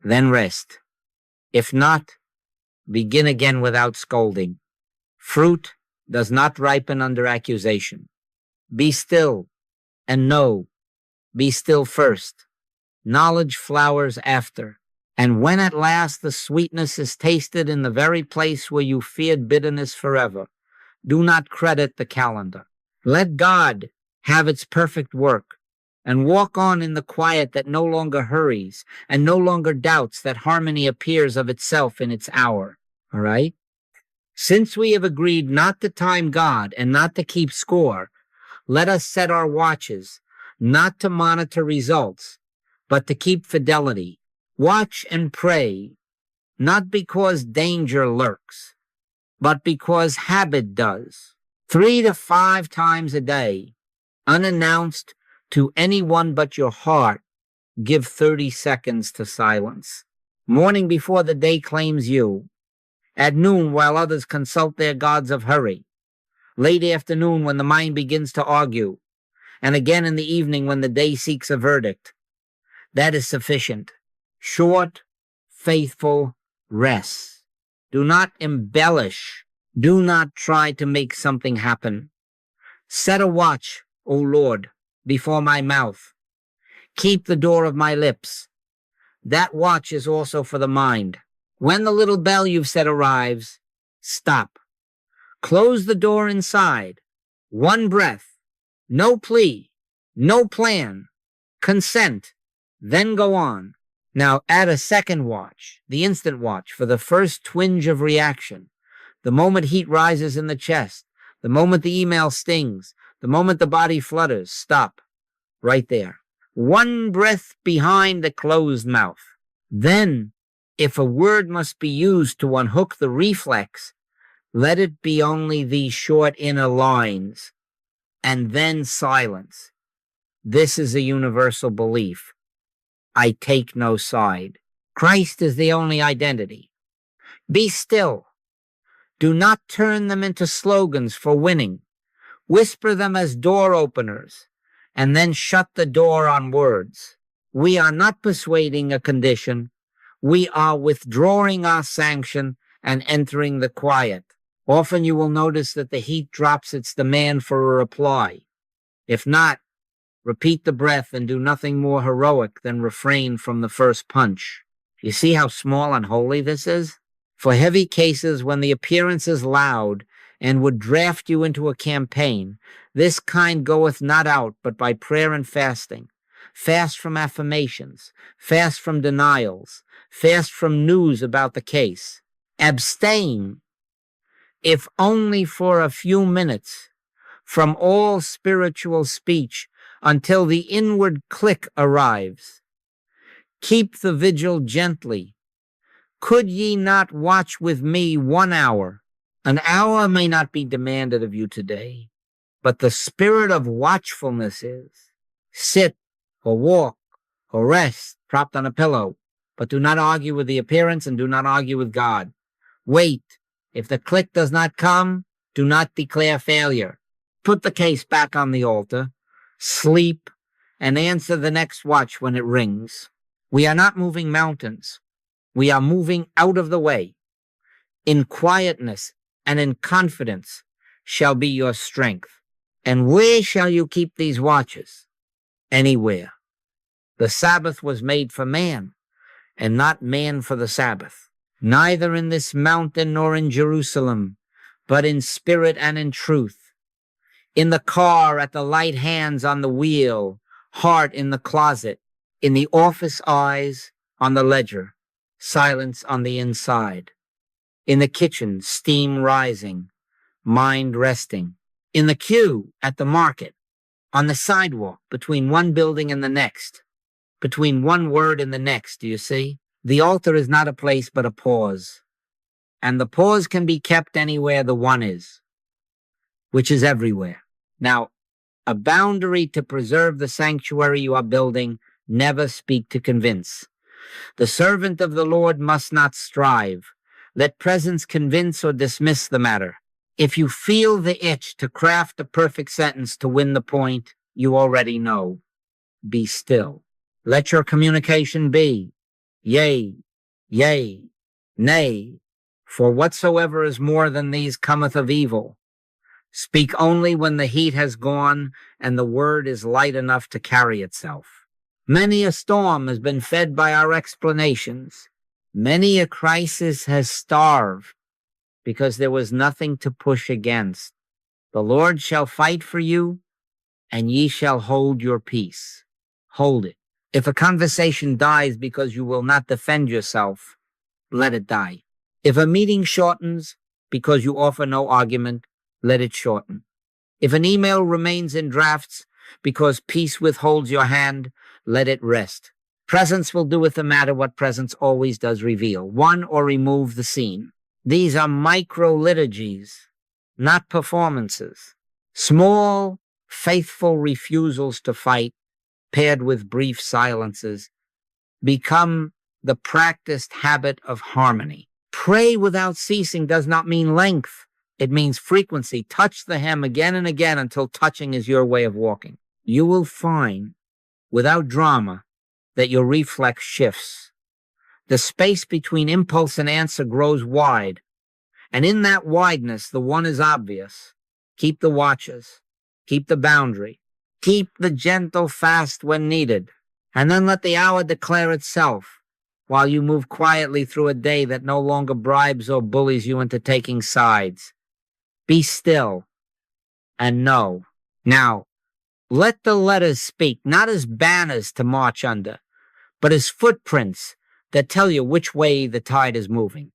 then rest. If not, begin again without scolding. Fruit does not ripen under accusation. Be still and know. Be still first. Knowledge flowers after. And when at last the sweetness is tasted in the very place where you feared bitterness forever, do not credit the calendar. Let God have its perfect work, and walk on in the quiet that no longer hurries and no longer doubts that harmony appears of itself in its hour. All right? Since we have agreed not to time God and not to keep score, let us set our watches not to monitor results, but to keep fidelity. Watch and pray, not because danger lurks, but because habit does. 3 to 5 times a day, unannounced to anyone but your heart, give 30 seconds to silence. Morning before the day claims you. At noon while others consult their gods of hurry. Late afternoon when the mind begins to argue. And again in the evening when the day seeks a verdict. That is sufficient. Short, faithful rest. Do not embellish. Do not try to make something happen. Set a watch, O Lord, before my mouth. Keep the door of my lips. That watch is also for the mind. When the little bell you've set arrives, stop. Close the door inside. One breath. No plea. No plan. Consent. Then go on. Now add a second watch, the instant watch, for the first twinge of reaction. The moment heat rises in the chest. The moment the email stings. The moment the body flutters. Stop. Right there. One breath behind the closed mouth. Then, if a word must be used to unhook the reflex, let it be only these short inner lines, and then silence. This is a universal belief. I take no side. Christ is the only identity. Be still. Do not turn them into slogans for winning. Whisper them as door openers, and then shut the door on words. We are not persuading a condition. We are withdrawing our sanction and entering the quiet. Often you will notice that the heat drops its demand for a reply. If not, repeat the breath and do nothing more heroic than refrain from the first punch. You see how small and holy this is? For heavy cases, when the appearance is loud and would draft you into a campaign, this kind goeth not out but by prayer and fasting. Fast from affirmations, fast from denials, fast from news about the case. Abstain if only for a few minutes, from all spiritual speech until the inward click arrives. Keep the vigil gently. Could ye not watch with me 1 hour? An hour may not be demanded of you today, but the spirit of watchfulness is. Sit or walk or rest propped on a pillow, but do not argue with the appearance and do not argue with God. Wait. If the click does not come, do not declare failure. Put the case back on the altar, sleep, and answer the next watch when it rings. We are not moving mountains. We are moving out of the way. In quietness and in confidence shall be your strength. And where shall you keep these watches? Anywhere. The Sabbath was made for man, and not man for the Sabbath. Neither in this mountain nor in Jerusalem, but in spirit and in truth. In the car, at the light hands on the wheel, heart in the closet, in the office eyes on the ledger, silence on the inside. In the kitchen, steam rising, mind resting. In the queue, at the market, on the sidewalk, between one building and the next, between one word and the next, do you see? The altar is not a place but a pause, and the pause can be kept anywhere the one is, which is everywhere. Now, a boundary to preserve the sanctuary you are building, never speak to convince. The servant of the Lord must not strive. Let presence convince or dismiss the matter. If you feel the itch to craft a perfect sentence to win the point, you already know. Be still. Let your communication be yea, yea, nay, for whatsoever is more than these cometh of evil. Speak only when the heat has gone and the word is light enough to carry itself. Many a storm has been fed by our explanations. Many a crisis has starved because there was nothing to push against. The Lord shall fight for you, and ye shall hold your peace. Hold it. If a conversation dies because you will not defend yourself, let it die. If a meeting shortens because you offer no argument, let it shorten. If an email remains in drafts because peace withholds your hand, let it rest. Presence will do with the matter what presence always does: reveal, one, or remove the scene. These are micro-liturgies, not performances. Small, faithful refusals to fight, paired with brief silences, become the practiced habit of harmony. Pray without ceasing does not mean length. It means frequency. Touch the hem again and again until touching is your way of walking. You will find, without drama, that your reflex shifts. The space between impulse and answer grows wide, and in that wideness, the one is obvious. Keep the watches. Keep the boundary. Keep the gentle fast when needed, and then let the hour declare itself while you move quietly through a day that no longer bribes or bullies you into taking sides. Be still and know. Now, let the letters speak, not as banners to march under, but as footprints that tell you which way the tide is moving.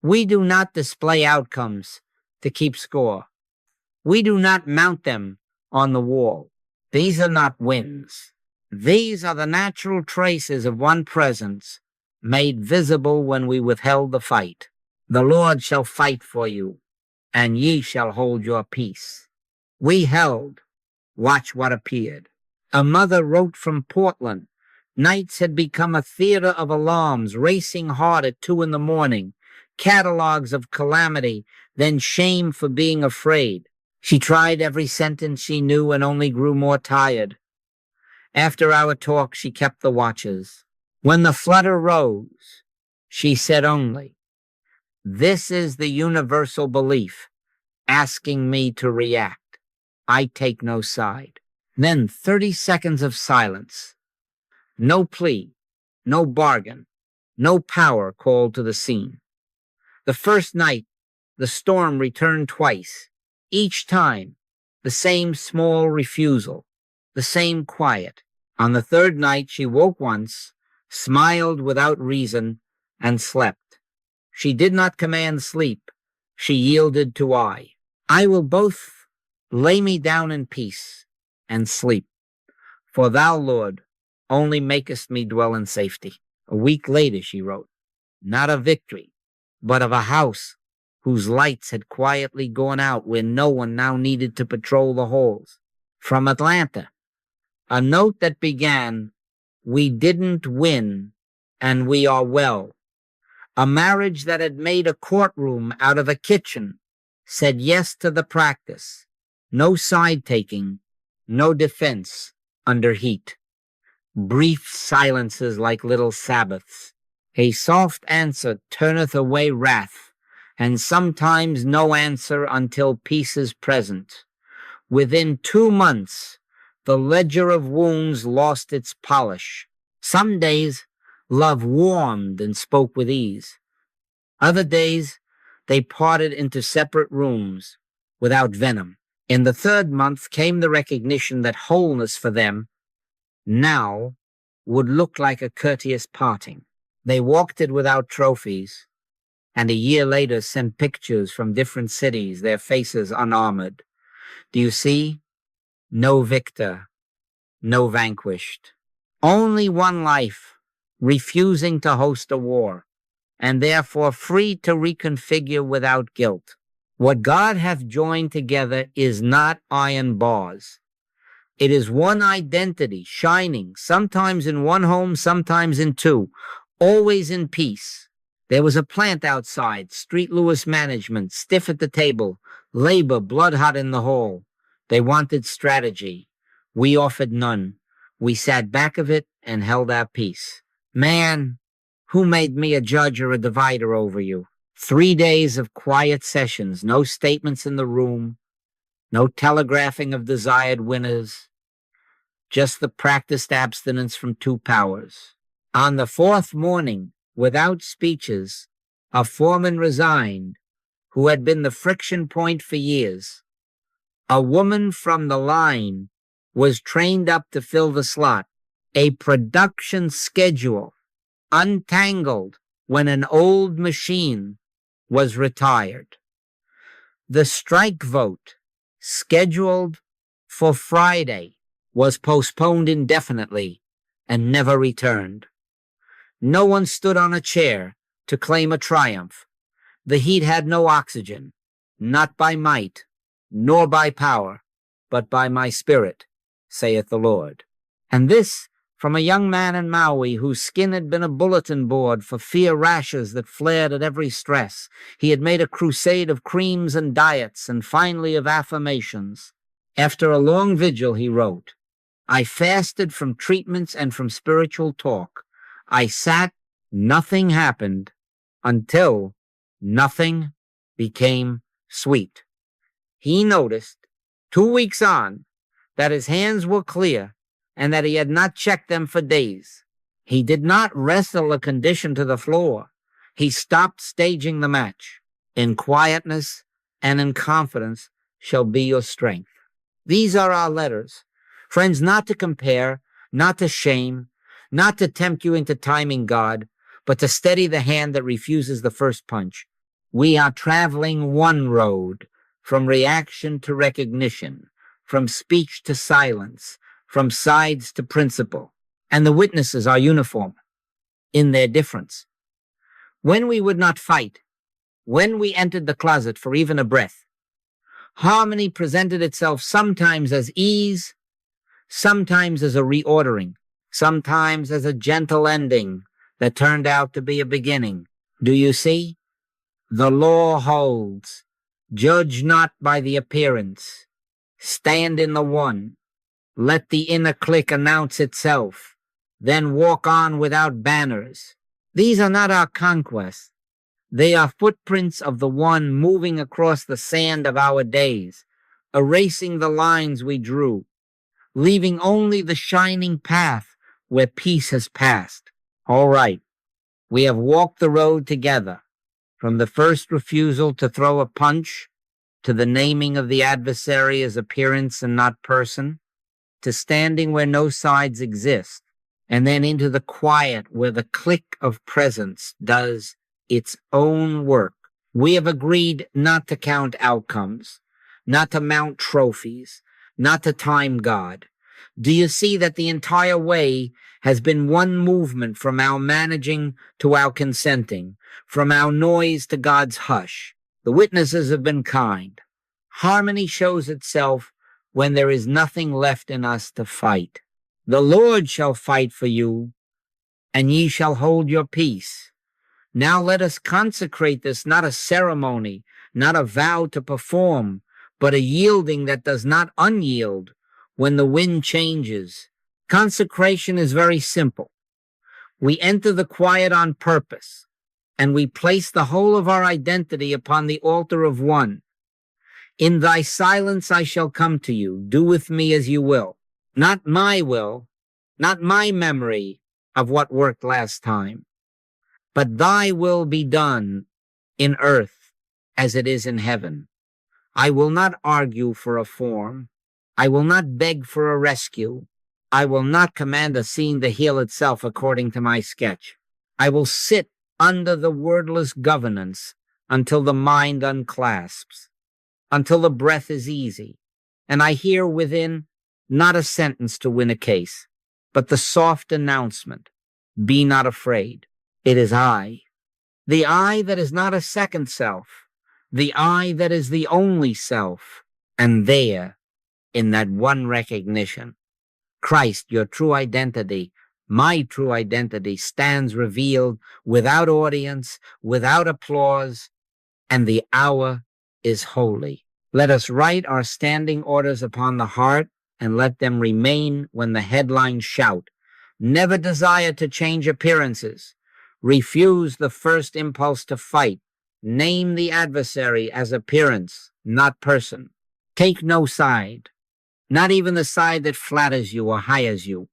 We do not display outcomes to keep score. We do not mount them on the wall. These are not wins. These are the natural traces of one presence made visible when we withheld the fight. The Lord shall fight for you, and ye shall hold your peace. We held. Watch what appeared. A mother wrote from Portland. Nights had become a theater of alarms, racing hard at 2 a.m, catalogs of calamity, then shame for being afraid. She tried every sentence she knew and only grew more tired. After our talk, she kept the watches. When the flood arose, she said only, "This is the universal belief, asking me to react. I take no side." Then 30 seconds of silence. No plea, no bargain, no power called to the scene. The first night, the storm returned twice. Each time, the same small refusal, the same quiet. On the third night, she woke once, smiled without reason, and slept. She did not command sleep, she yielded to I will both lay me down in peace and sleep, for thou, Lord, only makest me dwell in safety. A week later, she wrote, not of victory, but of a house whose lights had quietly gone out, where no one now needed to patrol the halls. From Atlanta, a note that began, we didn't win and we are well. A marriage that had made a courtroom out of a kitchen said yes to the practice. No side taking, no defense under heat. Brief silences like little Sabbaths. A soft answer turneth away wrath, and sometimes no answer until peace is present. Within 2 months, the ledger of wounds lost its polish. Some days, love warmed and spoke with ease. Other days, they parted into separate rooms without venom. In the 3rd month came the recognition that wholeness for them now would look like a courteous parting. They walked it without trophies, and a year later sent pictures from different cities, their faces unarmored. Do you see? No victor, no vanquished. Only one life, refusing to host a war, and therefore free to reconfigure without guilt. What God hath joined together is not iron bars. It is one identity, shining, sometimes in one home, sometimes in 2, always in peace. There was a plant outside, Street Lewis management, stiff at the table, labor blood-hot in the hall. They wanted strategy. We offered none. We sat back of it and held our peace. Man, who made me a judge or a divider over you? 3 days of quiet sessions, no statements in the room, no telegraphing of desired winners, just the practiced abstinence from 2 powers. On the 4th morning, without speeches, a foreman resigned who had been the friction point for years. A woman from the line was trained up to fill the slot. A production schedule untangled when an old machine was retired. The strike vote, scheduled for Friday, was postponed indefinitely and never returned. No one stood on a chair to claim a triumph. The heat had no oxygen, not by might, nor by power, but by my spirit, saith the Lord. And this from a young man in Maui whose skin had been a bulletin board for fear rashes that flared at every stress. He had made a crusade of creams and diets and finally of affirmations. After a long vigil, he wrote, I fasted from treatments and from spiritual talk. I sat, nothing happened, until nothing became sweet. He noticed, 2 weeks on, that his hands were clear and that he had not checked them for days. He did not wrestle a condition to the floor. He stopped staging the match. In quietness and in confidence shall be your strength. These are our letters. Friends, not to compare, not to shame, not to tempt you into timing God, but to steady the hand that refuses the first punch. We are traveling one road, from reaction to recognition, from speech to silence, from sides to principle. And the witnesses are uniform in their difference. When we would not fight, when we entered the closet for even a breath, harmony presented itself sometimes as ease, sometimes as a reordering, sometimes as a gentle ending that turned out to be a beginning. Do you see? The law holds. Judge not by the appearance. Stand in the one. Let the inner clique announce itself. Then walk on without banners. These are not our conquests. They are footprints of the one moving across the sand of our days, erasing the lines we drew, leaving only the shining path where peace has passed. All right, we have walked the road together, from the first refusal to throw a punch, to the naming of the adversary as appearance and not person, to standing where no sides exist, and then into the quiet where the click of presence does its own work, We have agreed not to count outcomes, not to mount trophies, not to time God. Do you see that the entire way has been one movement from our managing to our consenting, from our noise to God's hush? The witnesses have been kind. Harmony shows itself when there is nothing left in us to fight. The Lord shall fight for you, and ye shall hold your peace. Now let us consecrate this, not a ceremony, not a vow to perform, but a yielding that does not unyield when the wind changes. Consecration is very simple. We enter the quiet on purpose, and we place the whole of our identity upon the altar of one. In thy silence I shall come to you. Do with me as you will. Not my will, not my memory of what worked last time, but thy will be done in earth as it is in heaven. I will not argue for a form. I will not beg for a rescue. I will not command a scene to heal itself according to my sketch. I will sit under the wordless governance until the mind unclasps, until the breath is easy, and I hear within not a sentence to win a case, but the soft announcement, be not afraid. It is I, the I that is not a second self, the I that is the only self, and there, in that one recognition, Christ, your true identity, my true identity, stands revealed without audience, without applause, and the hour is holy. Let us write our standing orders upon the heart and let them remain when the headlines shout. Never desire to change appearances. Refuse the first impulse to fight. Name the adversary as appearance, not person. Take no side, not even the side that flatters you or hires you.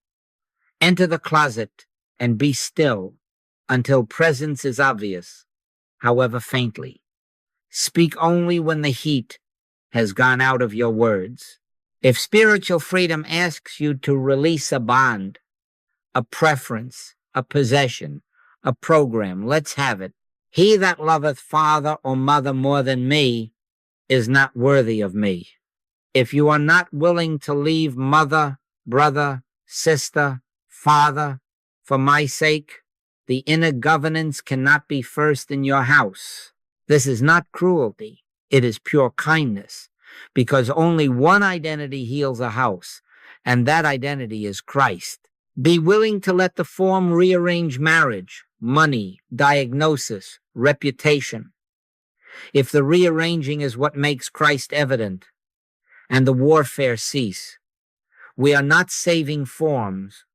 Enter the closet and be still until presence is obvious, however faintly. Speak only when the heat has gone out of your words. If spiritual freedom asks you to release a bond, a preference, a possession, a program, let's have it. He that loveth father or mother more than me is not worthy of me. If you are not willing to leave mother, brother, sister, father, for my sake, the inner governance cannot be first in your house. This is not cruelty. It is pure kindness, because only one identity heals a house, and that identity is Christ. Be willing to let the form rearrange marriage, money, diagnosis, reputation. If the rearranging is what makes Christ evident, and the warfare cease, we are not saving forms,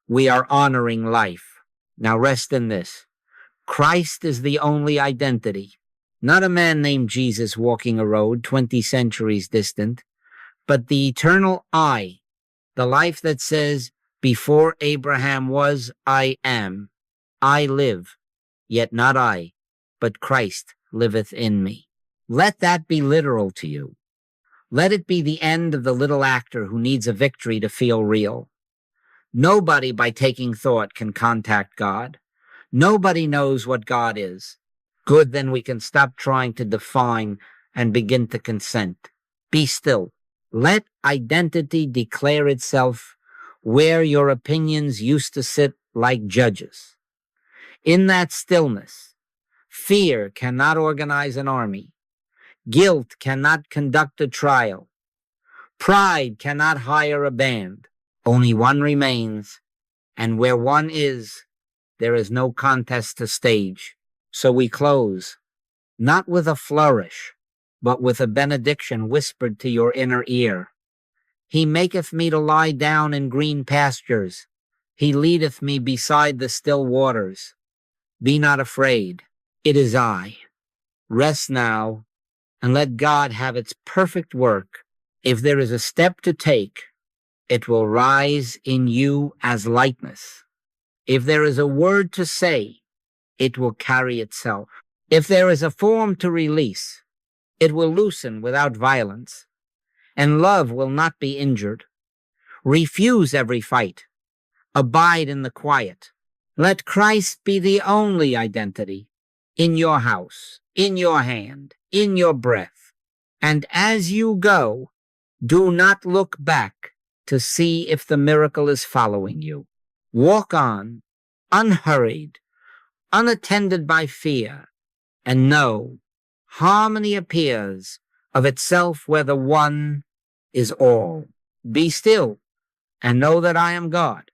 we are honoring life. Now rest in this. Christ is the only identity, not a man named Jesus walking a road 20 centuries distant, but the eternal I, the life that says, before Abraham was, I am. I live, yet not I, but Christ liveth in me. Let that be literal to you. Let it be the end of the little actor who needs a victory to feel real. Nobody by taking thought can contact God. Nobody knows what God is. Good, then we can stop trying to define and begin to consent. Be still. Let identity declare itself where your opinions used to sit like judges. In that stillness, fear cannot organize an army. Guilt cannot conduct a trial. Pride cannot hire a band. Only one remains, and where one is, there is no contest to stage. So we close, not with a flourish, but with a benediction whispered to your inner ear. He maketh me to lie down in green pastures. He leadeth me beside the still waters. Be not afraid. It is I. Rest now, and let God have its perfect work. If there is a step to take, it will rise in you as lightness. If there is a word to say, it will carry itself. If there is a form to release, it will loosen without violence, and love will not be injured. Refuse every fight. Abide in the quiet. Let Christ be the only identity in your house, in your hand, in your breath. And as you go, do not look back to see if the miracle is following you. Walk on, unhurried, unattended by fear, and know harmony appears of itself where the one is all. Be still and know that I am God.